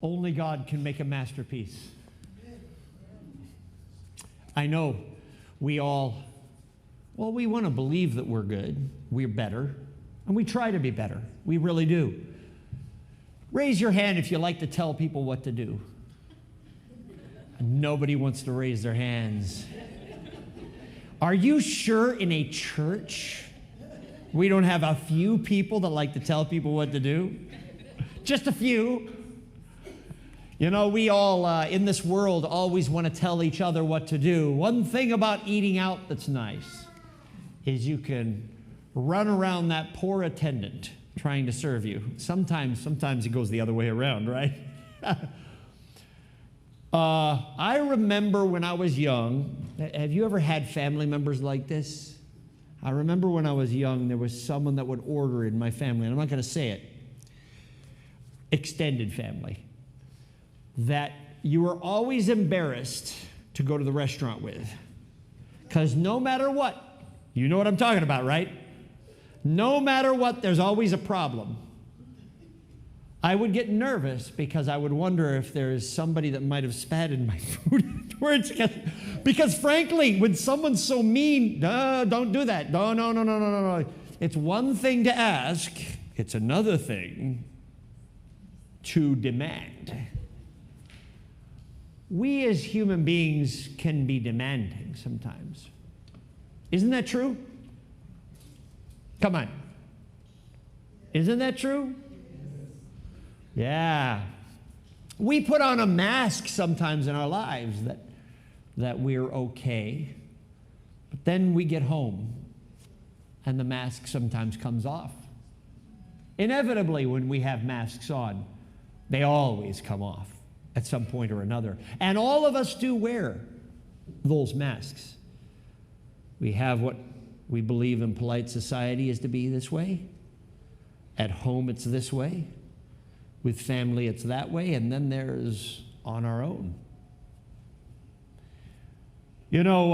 Only God can make a masterpiece. I know we all, we want to believe that we're good, we're better, and we try to be better. We really do. Raise your hand if you like to tell people what to do. Nobody wants to raise their hands. Are you sure in a church we don't have a few people that like to tell people what to do? Just a few. You know, we all in this world always want to tell each other what to do. One thing about eating out that's nice is you can run around that poor attendant trying to serve you. Sometimes it goes the other way around, right? I remember when I was young, have you ever had family members like this? I remember when I was young, there was someone that would order in my family, and I'm not going to say it, extended family, that you were always embarrassed to go to the restaurant with. Because no matter what, you know what I'm talking about, right? No matter what, there's always a problem. I would get nervous because I would wonder if there's somebody that might have spat in my food afterwards. Because frankly, when someone's so mean, don't do that. No. It's one thing to ask. It's another thing to demand. We as human beings can be demanding sometimes. Isn't that true? Come on. Isn't that true? Yeah. We put on a mask sometimes in our lives that we're okay. But then we get home and the mask sometimes comes off. Inevitably, when we have masks on, they always come off at some point or another. And all of us do wear those masks. We have what we believe in polite society is to be this way. At home, it's this way. With family, it's that way. And then there's on our own. You know,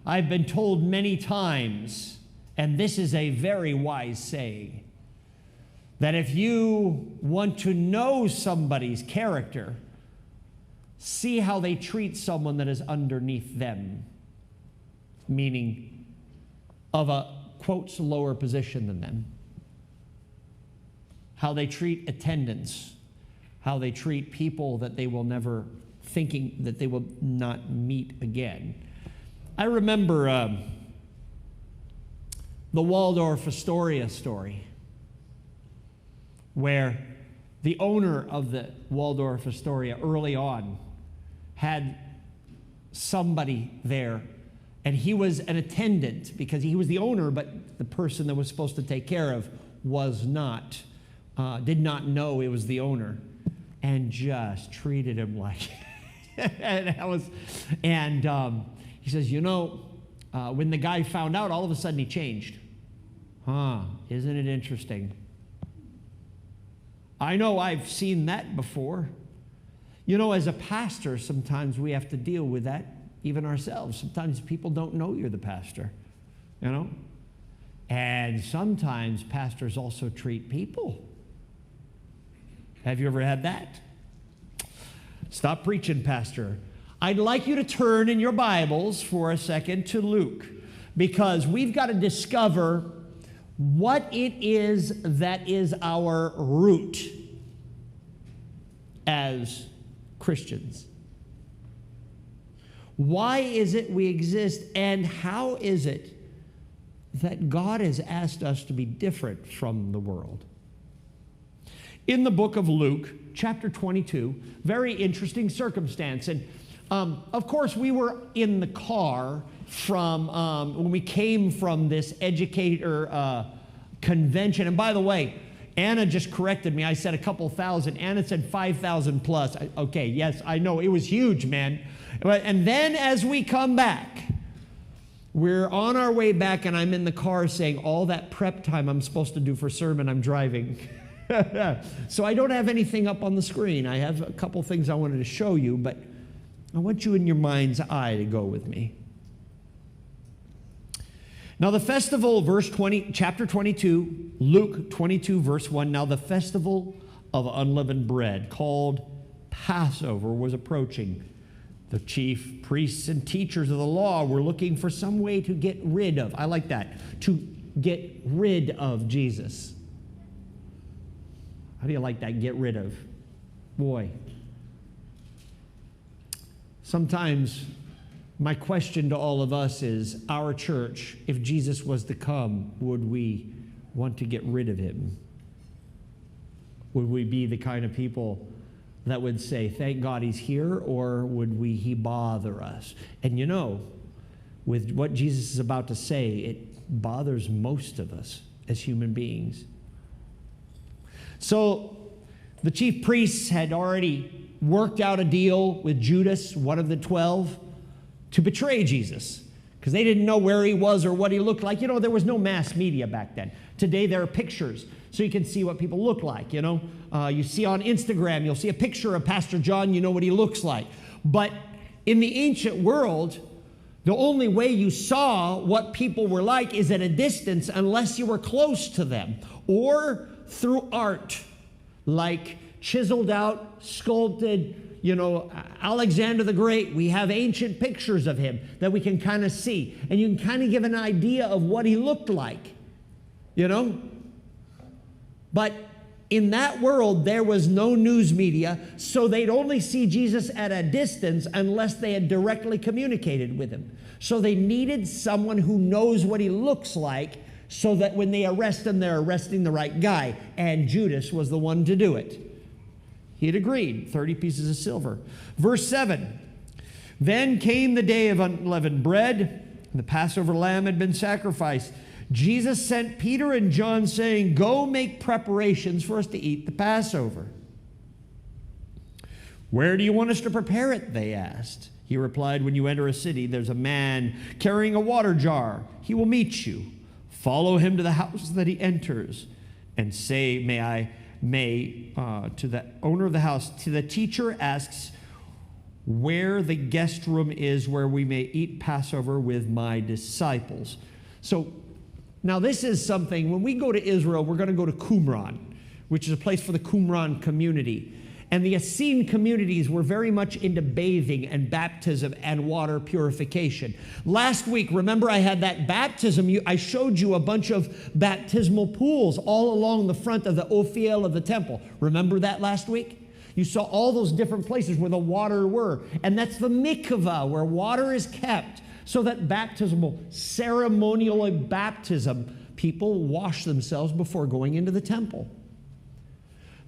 I've been told many times, and this is a very wise saying, that if you want to know somebody's character, see how they treat someone that is underneath them, meaning of a, quotes, lower position than them. How they treat attendants, how they treat people that they will never, thinking that they will not meet again. I remember the Waldorf Astoria story, where the owner of the Waldorf Astoria early on had somebody there, and he was an attendant because he was the owner, but the person that was supposed to take care of was not, did not know it was the owner, and just treated him like, he says, you know, when the guy found out, all of a sudden he changed. Isn't it interesting? I know I've seen that before. You know, as a pastor, sometimes we have to deal with that even ourselves. Sometimes people don't know you're the pastor, you know? And sometimes pastors also treat people. Have you ever had that? Stop preaching, Pastor. I'd like you to turn in your Bibles for a second to Luke, because we've got to discover what it is that is our root as Christians. Why is it we exist, and how is it that God has asked us to be different from the world? In the book of Luke, chapter 22, very interesting circumstance. And of course, we were in the car from when we came from this educator convention. And by the way, Anna just corrected me. I said a couple thousand. Anna said 5,000 plus. Okay, yes, I know. It was huge, man. And then as we come back, we're on our way back, and I'm in the car saying, all that prep time I'm supposed to do for sermon, I'm driving. So I don't have anything up on the screen. I have a couple things I wanted to show you, but I want you in your mind's eye to go with me. Now the festival, verse 20, chapter 22, Luke 22, verse 1. Now the festival of unleavened bread, called Passover, was approaching. The chief priests and teachers of the law were looking for some way to get rid of, I like that, to get rid of Jesus. How do you like that, get rid of? Boy. Sometimes my question to all of us is, our church, if Jesus was to come, would we want to get rid of him? Would we be the kind of people that would say, thank God he's here, or would he bother us? And you know, with what Jesus is about to say, it bothers most of us as human beings. So the chief priests had already worked out a deal with Judas, one of the 12, to betray Jesus, because they didn't know where he was or what he looked like. You know, there was no mass media back then. Today there are pictures, so you can see what people look like, you know. You see on Instagram, you'll see a picture of Pastor John, you know what he looks like. But in the ancient world, the only way you saw what people were like is at a distance, unless you were close to them, or through art, like chiseled out, sculpted. You know, Alexander the Great, we have ancient pictures of him that we can kind of see. And you can kind of give an idea of what he looked like, you know. But in that world, there was no news media, so they'd only see Jesus at a distance unless they had directly communicated with him. So they needed someone who knows what he looks like, so that when they arrest him, they're arresting the right guy. And Judas was the one to do it. He had agreed, 30 pieces of silver. Verse 7, then came the day of unleavened bread, and the Passover lamb had been sacrificed. Jesus sent Peter and John, saying, go make preparations for us to eat the Passover. Where do you want us to prepare it? They asked. He replied, when you enter a city, there's a man carrying a water jar. He will meet you. Follow him to the house that he enters, and say, to the owner of the house, to the teacher asks where the guest room is where we may eat Passover with my disciples. So now this is something, when we go to Israel, we're going to go to Qumran, which is a place for the Qumran community. And the Essene communities were very much into bathing and baptism and water purification. Last week, remember I had that baptism. I showed you a bunch of baptismal pools all along the front of the Ophiel of the temple. Remember that last week? You saw all those different places where the water were. And that's the mikvah, where water is kept, so that baptismal, ceremonial baptism, people wash themselves before going into the temple.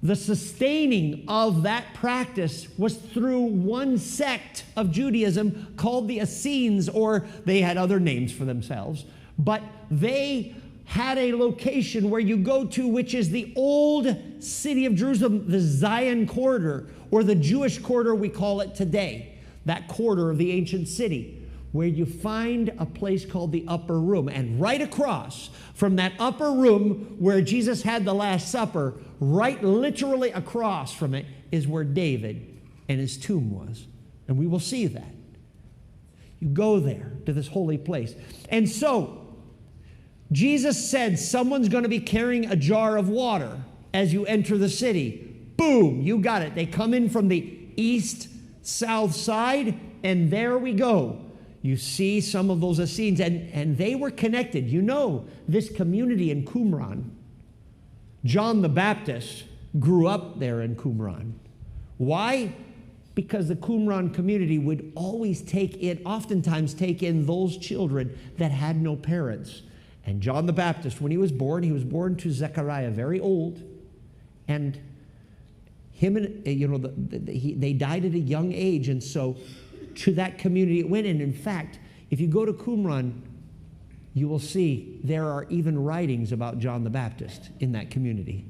The sustaining of that practice was through one sect of Judaism called the Essenes, or they had other names for themselves, but they had a location where you go to, which is the old city of Jerusalem, the Zion corridor, or the Jewish quarter we call it today, that quarter of the ancient city, where you find a place called the upper room. And right across from that upper room where Jesus had the Last Supper, right literally across from it is where David and his tomb was. And we will see that. You go there to this holy place. And so Jesus said someone's going to be carrying a jar of water as you enter the city. Boom, you got it. They come in from the east-south side, and there we go. You see some of those Essenes, and they were connected. You know, this community in Qumran, John the Baptist grew up there in Qumran. Why? Because the Qumran community would oftentimes take in those children that had no parents. And John the Baptist, when he was born to Zechariah, very old, and they died at a young age, and so to that community it went. And in fact, if you go to Qumran, you will see there are even writings about John the Baptist in that community,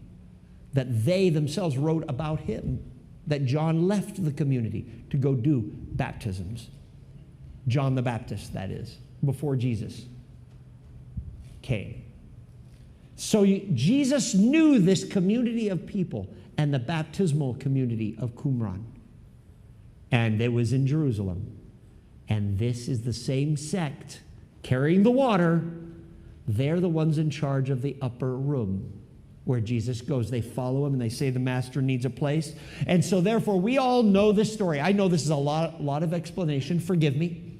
that they themselves wrote about him, that John left the community to go do baptisms. John the Baptist, that is, before Jesus came. So Jesus knew this community of people and the baptismal community of Qumran. And it was in Jerusalem. And this is the same sect carrying the water. They're the ones in charge of the upper room. where Jesus goes. They follow him and they say the master needs a place. And so therefore, we all know this story. I know this is a lot of explanation. Forgive me.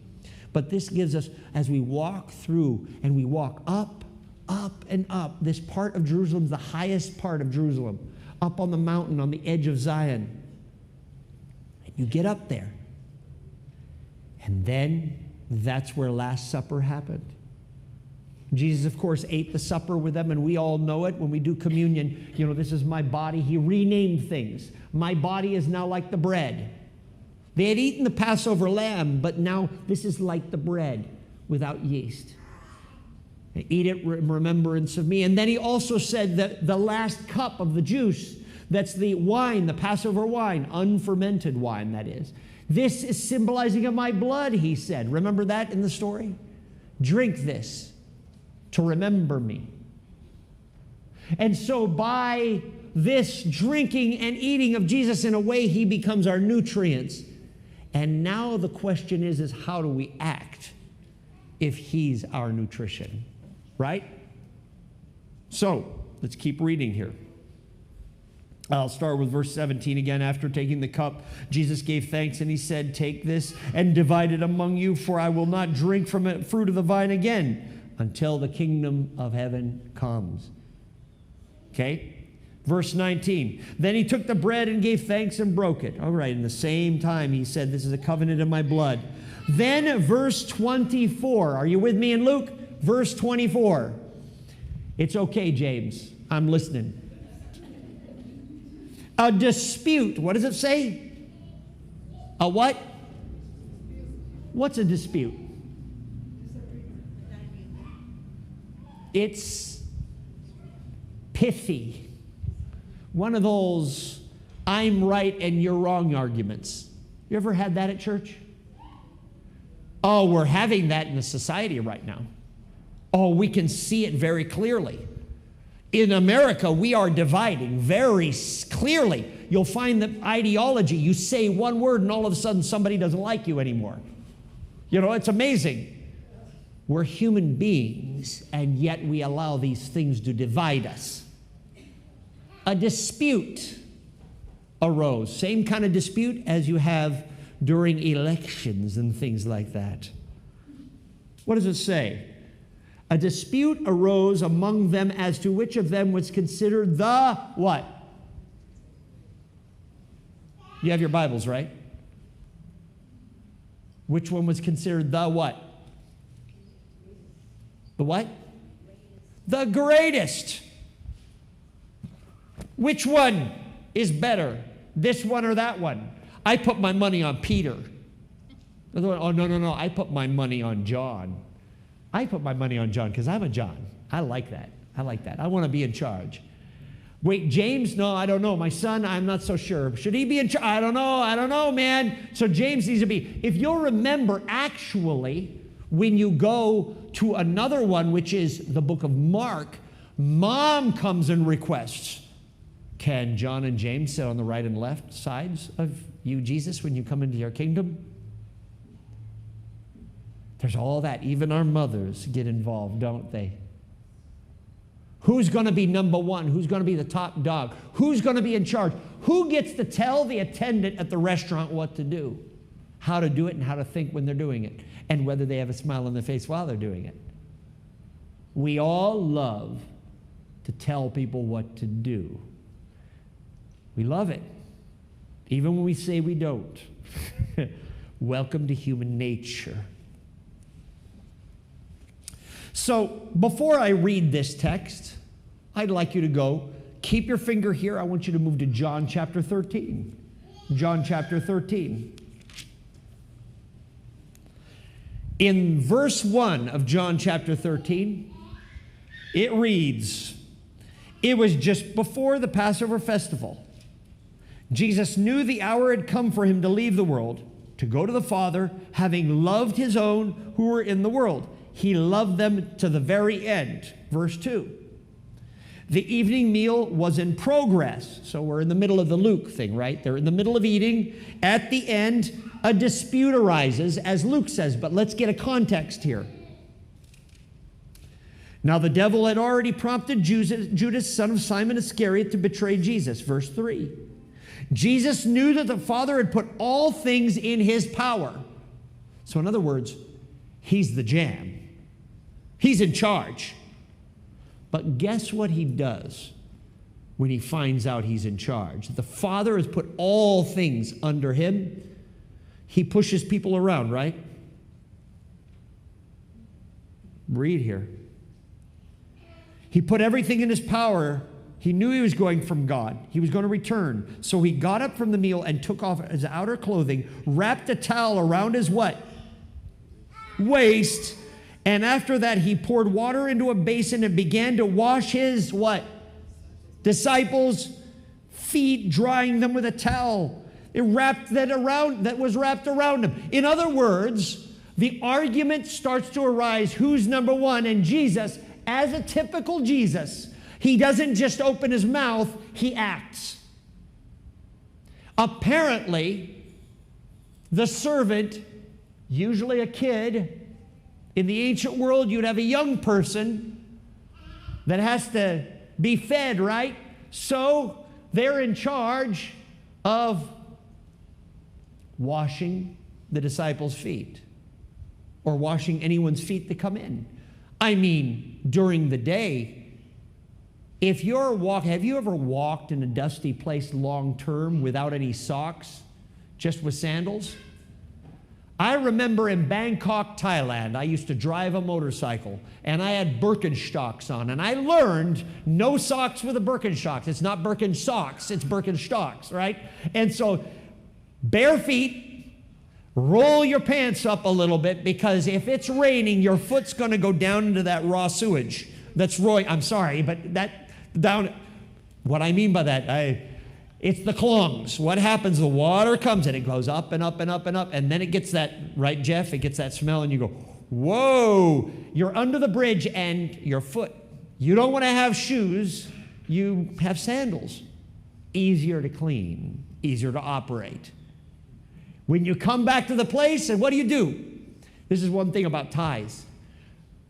But this gives us, as we walk through and we walk up, up, and up, this part of Jerusalem, the highest part of Jerusalem, up on the mountain on the edge of Zion. And you get up there. And then that's where Last Supper happened. Jesus, of course, ate the supper with them, and we all know it when we do communion. You know, this is my body. He renamed things. My body is now like the bread. They had eaten the Passover lamb, but now this is like the bread without yeast. Eat it in remembrance of me. And then he also said that the last cup of the juice, that's the wine, the Passover wine, unfermented wine, that is. This is symbolizing of my blood, he said. Remember that in the story? Drink this to remember me. And so by this drinking and eating of Jesus, in a way, he becomes our nutrients. And now the question is how do we act if he's our nutrition? Right? So let's keep reading here. I'll start with verse 17 again. After taking the cup, Jesus gave thanks and he said, "Take this and divide it among you, for I will not drink from the fruit of the vine again until the kingdom of heaven comes." Okay? Verse 19. Then he took the bread and gave thanks and broke it. All right, in the same time he said, "This is a covenant of my blood." Then verse 24. Are you with me in Luke? Verse 24. It's okay, James. I'm listening. A dispute. What does it say? A what? What's a dispute? It's pithy. One of those I'm right and you're wrong arguments. You ever had that at church? Oh, we're having that in the society right now. Oh, we can see it very clearly. In America, we are dividing very clearly. You'll find that ideology, you say one word and all of a sudden somebody doesn't like you anymore. You know, it's amazing. We're human beings, and yet we allow these things to divide us. A dispute arose. Same kind of dispute as you have during elections and things like that. What does it say? A dispute arose among them as to which of them was considered the what? You have your Bibles, right? Which one was considered the what? The what? The greatest. Which one is better? This one or that one? I put my money on Peter. Oh, no. I put my money on John. I put my money on John because I'm a John. I like that. I want to be in charge. Wait, James? No, I don't know. My son, I'm not so sure. Should he be in charge? I don't know, man. So James needs to be. If you'll remember, actually, when you go to another one, which is the book of Mark, Mom comes and requests, "Can John and James sit on the right and left sides of you, Jesus, when you come into your kingdom?" There's all that. Even our mothers get involved, don't they? Who's going to be number one? Who's going to be the top dog? Who's going to be in charge? Who gets to tell the attendant at the restaurant what to do? How to do it and how to think when they're doing it, and whether they have a smile on their face while they're doing it. We all love to tell people what to do. We love it, even when we say we don't. Welcome to human nature. So before I read this text, I'd like you to go, keep your finger here. I want you to move to John chapter 13. John chapter 13. In verse 1 of John chapter 13, it reads, "It was just before the Passover festival. Jesus knew the hour had come for him to leave the world, to go to the Father, having loved his own who were in the world. He loved them to the very end." Verse 2. The evening meal was in progress. So we're in the middle of the Luke thing, right? They're in the middle of eating. At the end, a dispute arises, as Luke says, but let's get a context here. Now the devil had already prompted Judas, son of Simon Iscariot, to betray Jesus. Verse 3. Jesus knew that the Father had put all things in his power. So in other words, he's the jam. He's in charge. But guess what he does when he finds out he's in charge? The Father has put all things under him. He pushes people around, right? Read here. He put everything in his power. He knew he was going from God. He was going to return. So he got up from the meal and took off his outer clothing, wrapped a towel around his what? Waist. And after that, he poured water into a basin and began to wash his what? Disciples' feet, drying them with a towel. It was wrapped around him. In other words, the argument starts to arise, who's number one? And Jesus, as a typical Jesus, he doesn't just open his mouth, he acts. Apparently, the servant, usually a kid, in the ancient world, you'd have a young person that has to be fed, right? So they're in charge of washing the disciples' feet or washing anyone's feet that come in. I mean, during the day, have you ever walked in a dusty place long term without any socks, just with sandals? I remember in Bangkok, Thailand, I used to drive a motorcycle, and I had Birkenstocks on, and I learned no socks with the Birkenstocks. It's not Birkenstocks, it's Birkenstocks, right? And so, bare feet, roll your pants up a little bit, because if it's raining, your foot's going to go down into that raw sewage. I'm sorry, but what I mean by that, it's the klungs. What happens? The water comes and it goes up and up and up and up, and then it gets that, right, Jeff? It gets that smell, and you go, whoa, you're under the bridge, and your foot. You don't want to have shoes, you have sandals. Easier to clean, easier to operate. When you come back to the place, and what do? This is one thing about Thais.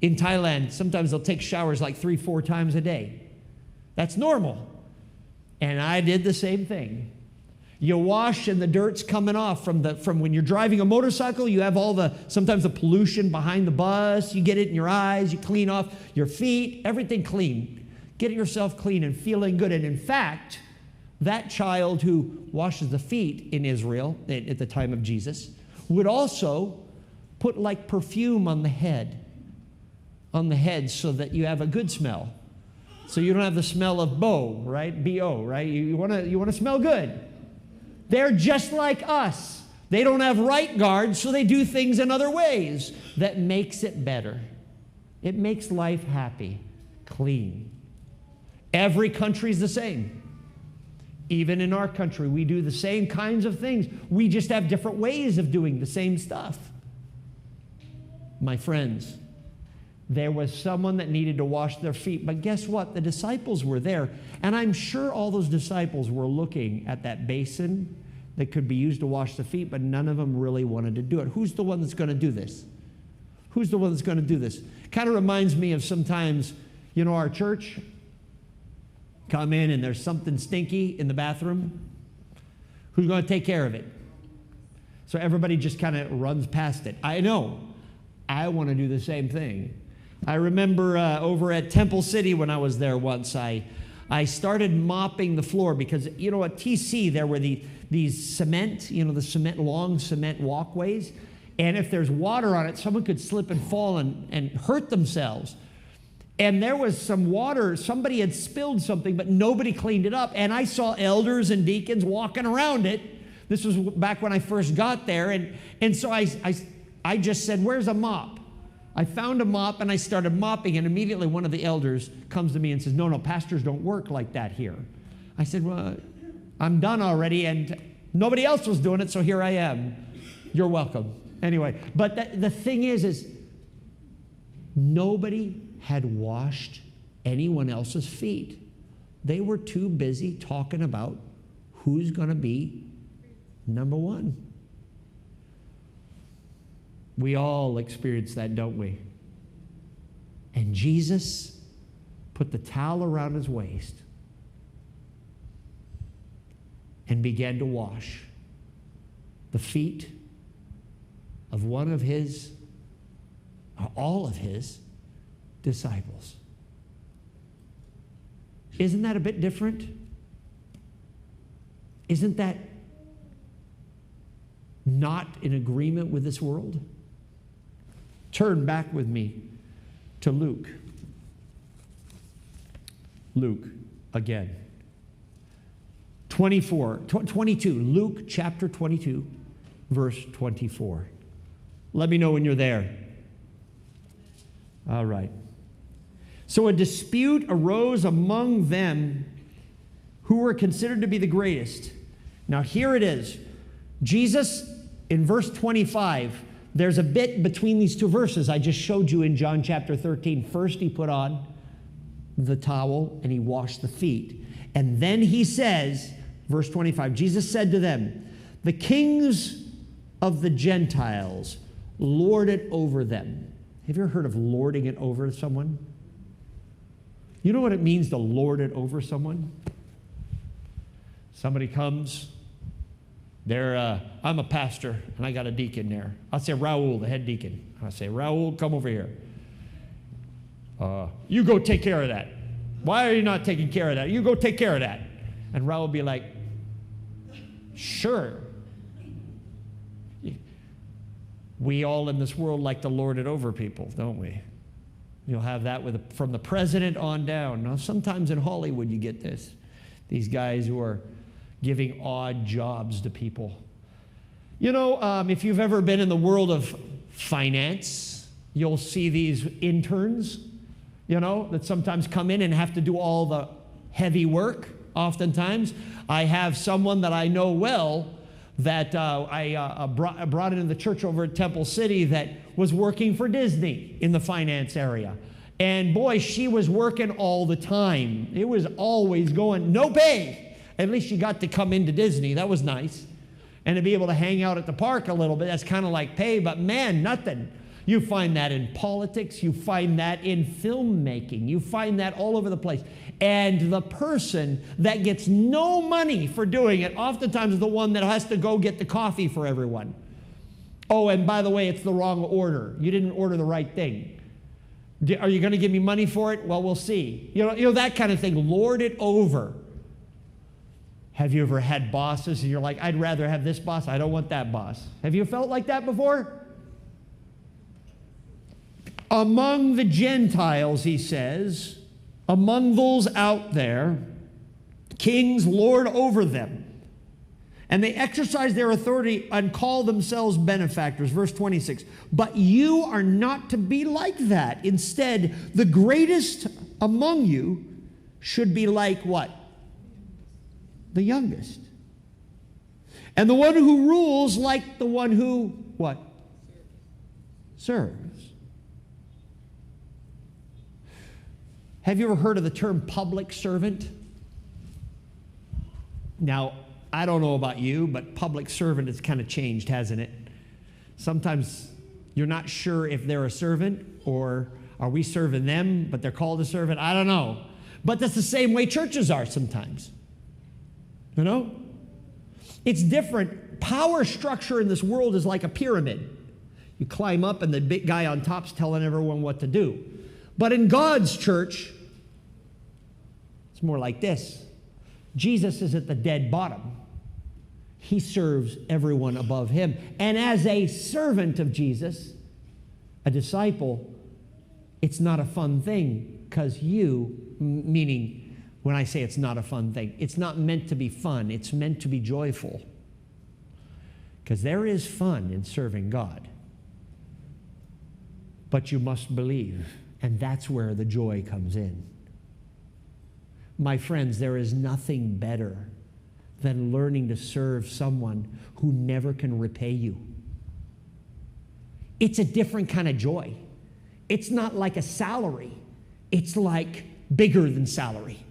In Thailand, sometimes they'll take showers like 3-4 times a day. That's normal. And I did the same thing. You wash and the dirt's coming off from when you're driving a motorcycle, you have sometimes the pollution behind the bus, you get it in your eyes, you clean off your feet, everything clean. Get yourself clean and feeling good. And in fact, that child who washes the feet in Israel at the time of Jesus would also put like perfume on the head so that you have a good smell. So you don't have the smell of Bo, right? B-O, right? You want to smell good. They're just like us. They don't have right guards, so they do things in other ways that makes it better. It makes life happy, clean. Every country's the same. Even in our country, we do the same kinds of things. We just have different ways of doing the same stuff. My friends, there was someone that needed to wash their feet, but guess what? The disciples were there, and I'm sure all those disciples were looking at that basin that could be used to wash the feet, but none of them really wanted to do it. Who's the one that's going to do this? Who's the one that's going to do this? Kind of reminds me of sometimes, our church, come in and there's something stinky in the bathroom. Who's going to take care of it? So everybody just kind of runs past it. I know. I want to do the same thing. I remember over at Temple City when I was there once, I started mopping the floor because, at TC there were these cement, long cement walkways, and if there's water on it, someone could slip and fall and hurt themselves. And there was some water, somebody had spilled something, but nobody cleaned it up, and I saw elders and deacons walking around it. This was back when I first got there, and so I just said, where's a mop? I found a mop and I started mopping, and immediately one of the elders comes to me and says, no, pastors don't work like that here. I said, well, I'm done already, and nobody else was doing it, so here I am. You're welcome. Anyway, but the thing is nobody had washed anyone else's feet. They were too busy talking about who's going to be number one. We all experience that, don't we? And Jesus put the towel around his waist and began to wash the feet of one of his, or all of his, disciples. Isn't that a bit different? Isn't that not in agreement with this world? Turn back with me to Luke. Luke again. 22. Luke chapter 22, verse 24. Let me know when you're there. All right. So a dispute arose among them who were considered to be the greatest. Now here it is. Jesus, in verse 25, there's a bit between these two verses I just showed you in John chapter 13. First he put on the towel and he washed the feet. And then he says, verse 25, Jesus said to them, the kings of the Gentiles lord it over them. Have you ever heard of lording it over someone? You know what it means to lord it over someone? Somebody comes, I'm a pastor, and I got a deacon there. I'll say, Raul, the head deacon. I'll say, Raul, come over here. You go take care of that. Why are you not taking care of that? You go take care of that. And Raul will be like, sure. We all in this world like to lord it over people, don't we? You'll have that from the president on down. Now, sometimes in Hollywood you get this. These guys who are giving odd jobs to people. You know, if you've ever been in the world of finance, you'll see these interns, that sometimes come in and have to do all the heavy work oftentimes. I have someone that I know well that I brought into the church over at Temple City that was working for Disney in the finance area. And boy, she was working all the time. It was always going, no pay. At least she got to come into Disney. That was nice. And to be able to hang out at the park a little bit, that's kind of like pay, but man, nothing. You find that in politics. You find that in filmmaking. You find that all over the place. And the person that gets no money for doing it oftentimes is the one that has to go get the coffee for everyone. Oh, and by the way, it's the wrong order. You didn't order the right thing. Are you going to give me money for it? Well, we'll see. You know that kind of thing. Lord it over. Have you ever had bosses and you're like, I'd rather have this boss. I don't want that boss. Have you felt like that before? Among the Gentiles, he says, among those out there, kings lord over them. And they exercise their authority and call themselves benefactors. Verse 26. But you are not to be like that. Instead, the greatest among you should be like what? The youngest. And the one who rules like the one who, what? Serves. Have you ever heard of the term public servant? Now, I don't know about you, but public servant has kind of changed, hasn't it? Sometimes you're not sure if they're a servant or are we serving them, but they're called a servant. I don't know. But that's the same way churches are sometimes. You know? It's different. Power structure in this world is like a pyramid. You climb up and the big guy on top's telling everyone what to do. But in God's church, it's more like this. Jesus is at the dead bottom. He serves everyone above him. And as a servant of Jesus, a disciple, it's not a fun thing because meaning when I say it's not a fun thing, it's not meant to be fun. It's meant to be joyful. Because there is fun in serving God. But you must believe. And that's where the joy comes in. My friends, there is nothing better than learning to serve someone who never can repay you. It's a different kind of joy. It's not like a salary. It's like bigger than salary.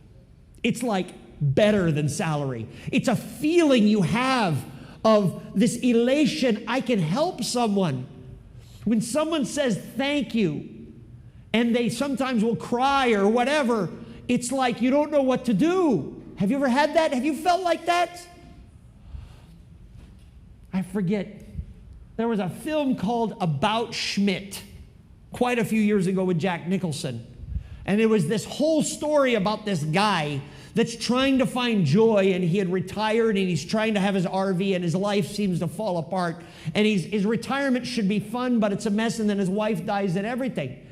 It's like better than salary. It's a feeling you have of this elation. I can help someone. When someone says thank you, and they sometimes will cry or whatever. It's like you don't know what to do. Have you ever had that? Have you felt like that? I forget. There was a film called About Schmidt quite a few years ago with Jack Nicholson. And it was this whole story about this guy that's trying to find joy, and he had retired, and he's trying to have his RV, and his life seems to fall apart. And his retirement should be fun, but it's a mess, and then his wife dies and everything.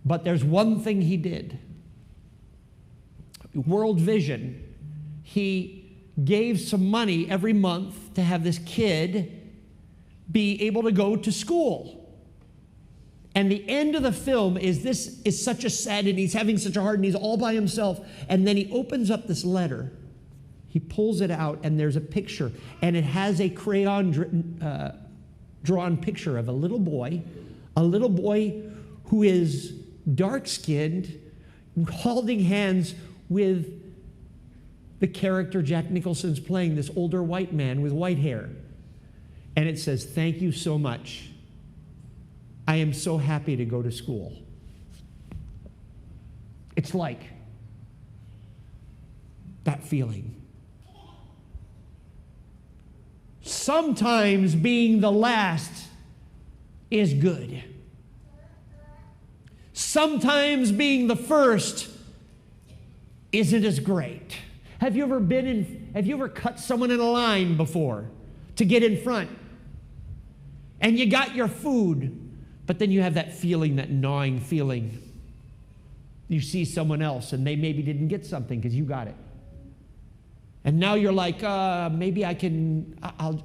But there's one thing he did. World Vision, he gave some money every month to have this kid be able to go to school. And the end of the film is this is such a sad, and he's having such a hard, and he's all by himself. And then he opens up this letter. He pulls it out, and there's a picture, and it has a crayon drawn picture of a little boy who is dark-skinned, holding hands with the character Jack Nicholson's playing, this older white man with white hair. And it says, "Thank you so much. I am so happy to go to school." It's like that feeling. Sometimes being the last is good. Sometimes being the first isn't as great. Have you ever cut someone in a line before to get in front? And you got your food, but then you have that feeling, that gnawing feeling. You see someone else and they maybe didn't get something because you got it. And now you're like, maybe I can, I'll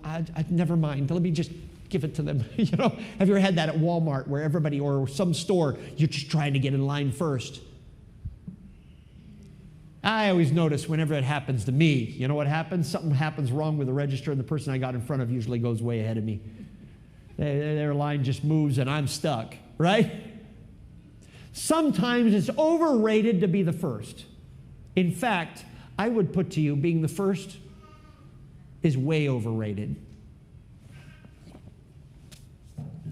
never mind. Let me just give it to them. You know, have you ever had that at Walmart where everybody, or some store, you're just trying to get in line first? I always notice whenever it happens to me, you know what happens? Something happens wrong with the register, and the person I got in front of usually goes way ahead of me. Their line just moves and I'm stuck, right? Sometimes it's overrated to be the first. In fact, I would put to you, being the first is way overrated.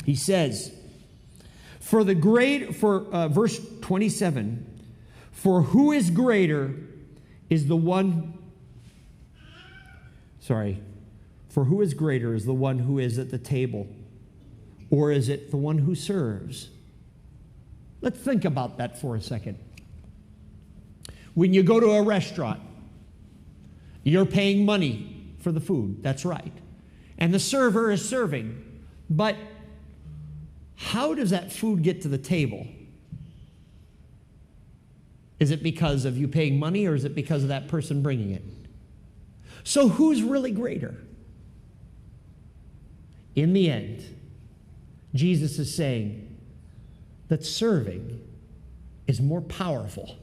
He says, verse 27, for who is greater is the one, for who is greater is the one who is at the table, or is it the one who serves? Let's think about that for a second. When you go to a restaurant, you're paying money for the food, that's right. And the server is serving. But how does that food get to the table? Is it because of you paying money, or is it because of that person bringing it? So who's really greater? In the end, Jesus is saying that serving is more powerful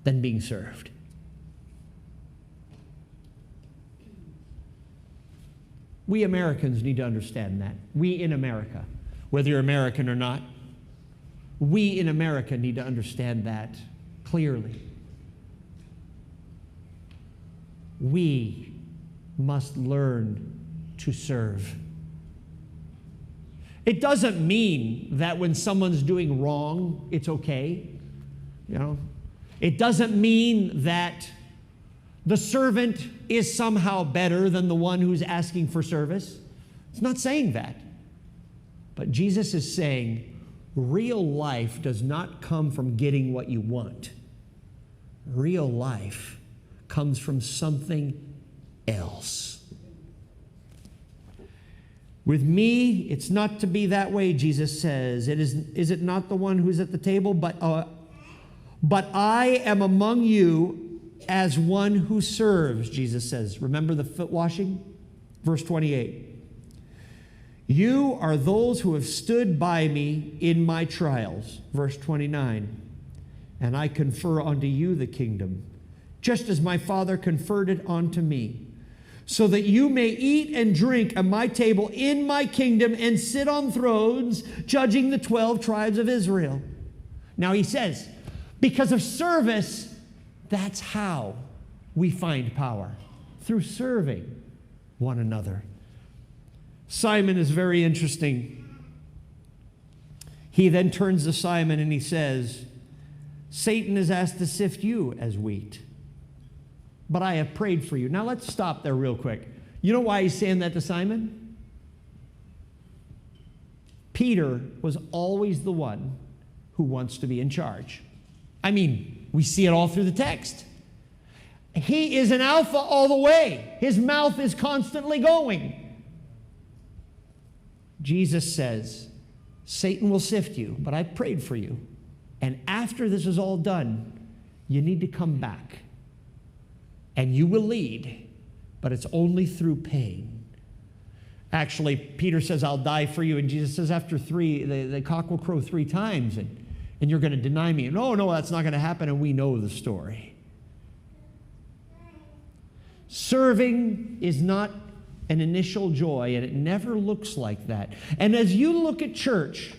than being served. We Americans need to understand that. We in America, whether you're American or not, we in America need to understand that clearly. We must learn to serve. It doesn't mean that when someone's doing wrong, it's okay. You know, it doesn't mean that the servant is somehow better than the one who's asking for service. It's not saying that. But Jesus is saying real life does not come from getting what you want. Real life comes from something else. With me, it's not to be that way, Jesus says. Is it not the one who's at the table? But I am among you as one who serves, Jesus says. Remember the foot washing? Verse 28. You are those who have stood by me in my trials. Verse 29. And I confer unto you the kingdom, just as my Father conferred it unto me, so that you may eat and drink at my table in my kingdom and sit on thrones, judging the 12 tribes of Israel. Now he says, because of service, that's how we find power, through serving one another. Simon is very interesting. He then turns to Simon and he says, Satan is asked to sift you as wheat, but I have prayed for you. Now let's stop there real quick. You know why he's saying that to Simon? Peter was always the one who wants to be in charge. I mean, we see it all through the text. He is an alpha all the way. His mouth is constantly going. Jesus says, Satan will sift you, but I prayed for you. And after this is all done, you need to come back. And you will lead, but it's only through pain. Actually, Peter says, I'll die for you. And Jesus says, after three, the cock will crow 3 times, and you're going to deny me. No, that's not going to happen, and we know the story. Serving is not an initial joy, and it never looks like that. And as you look at church,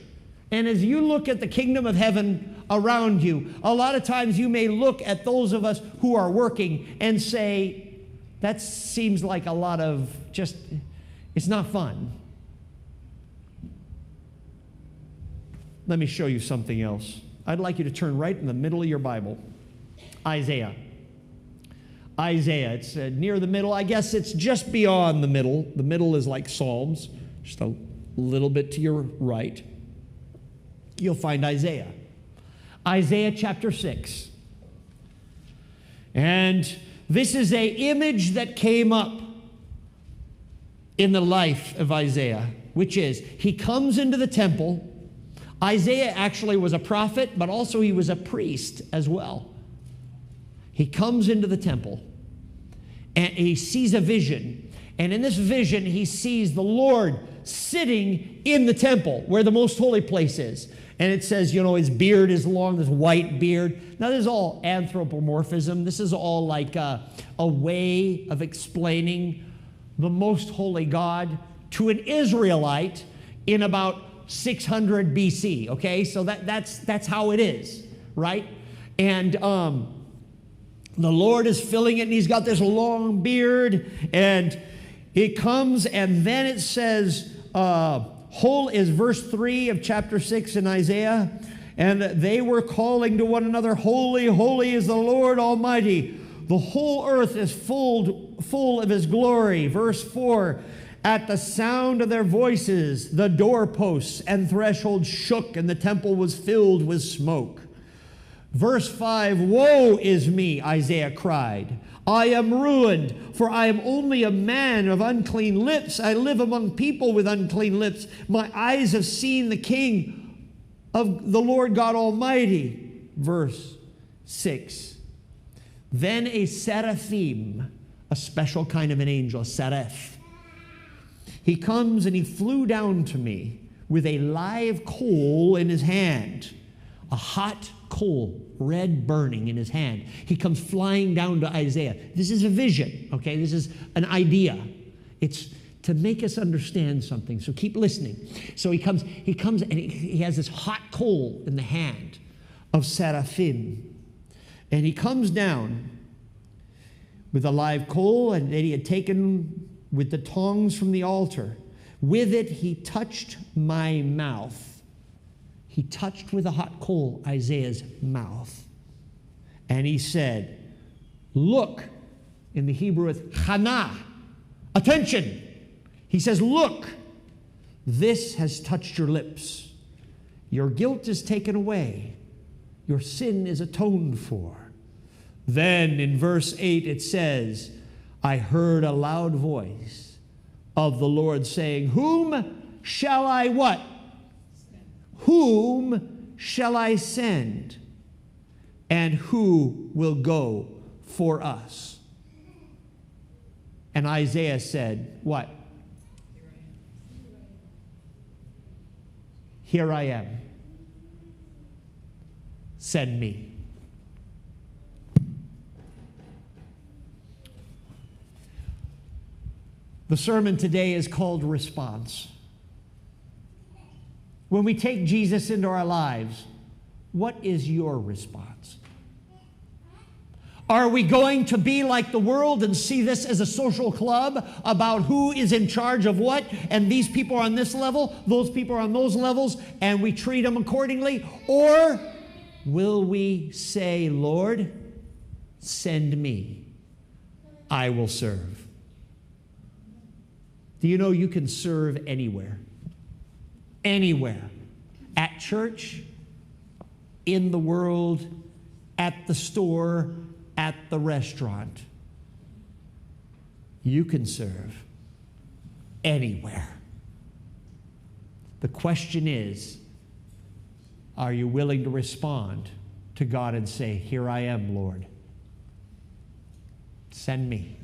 and as you look at the kingdom of heaven around you, a lot of times you may look at those of us who are working and say, that seems like a lot of just, it's not fun. Let me show you something else. I'd like you to turn right in the middle of your Bible. Isaiah. Isaiah, it's near the middle. I guess it's just beyond the middle. The middle is like Psalms, just a little bit to your right. You'll find Isaiah. Isaiah chapter 6. And this is an image that came up in the life of Isaiah, which is he comes into the temple. Isaiah actually was a prophet, but also he was a priest as well. He comes into the temple and he sees a vision. And in this vision, he sees the Lord sitting in the temple where the most holy place is. And it says, his beard is long, this white beard. Now, this is all anthropomorphism. This is all like a way of explaining the most holy God to an Israelite in about 600 BC, okay? So that's how it is, right? And the Lord is filling it, and he's got this long beard, and it comes, and then it says, whole is verse 3 of chapter 6 in Isaiah, and they were calling to one another, holy, holy is the Lord Almighty. The whole earth is full of his glory. Verse 4, at the sound of their voices, the doorposts and thresholds shook, and the temple was filled with smoke. Verse 5, woe is me, Isaiah cried. I am ruined, for I am only a man of unclean lips. I live among people with unclean lips. My eyes have seen the King of the Lord God Almighty. Verse 6, then a seraphim, a special kind of an angel, a seraph, he comes and he flew down to me with a live coal in his hand, a hot coal, red burning in his hand. He comes flying down to Isaiah. This is a vision, okay? This is an idea. It's to make us understand something. So keep listening. So he comes and he has this hot coal in the hand of seraphim. And he comes down with a live coal, and that he had taken with the tongs from the altar. With it he touched my mouth. He touched with a hot coal Isaiah's mouth. And he said, look, in the Hebrew it's chana, attention. He says, look, this has touched your lips. Your guilt is taken away. Your sin is atoned for. Then in verse 8 it says, I heard a loud voice of the Lord saying, whom shall I what? Whom shall I send? And who will go for us? And Isaiah said, what? Here I am. Send me. The sermon today is called Response. When we take Jesus into our lives, what is your response? Are we going to be like the world and see this as a social club about who is in charge of what, and these people are on this level, those people are on those levels, and we treat them accordingly? Or will we say, Lord, send me, I will serve? Do you know you can serve anywhere? Anywhere. At church, in the world, at the store, at the restaurant. You can serve anywhere. The question is, are you willing to respond to God and say, here I am, Lord. Send me.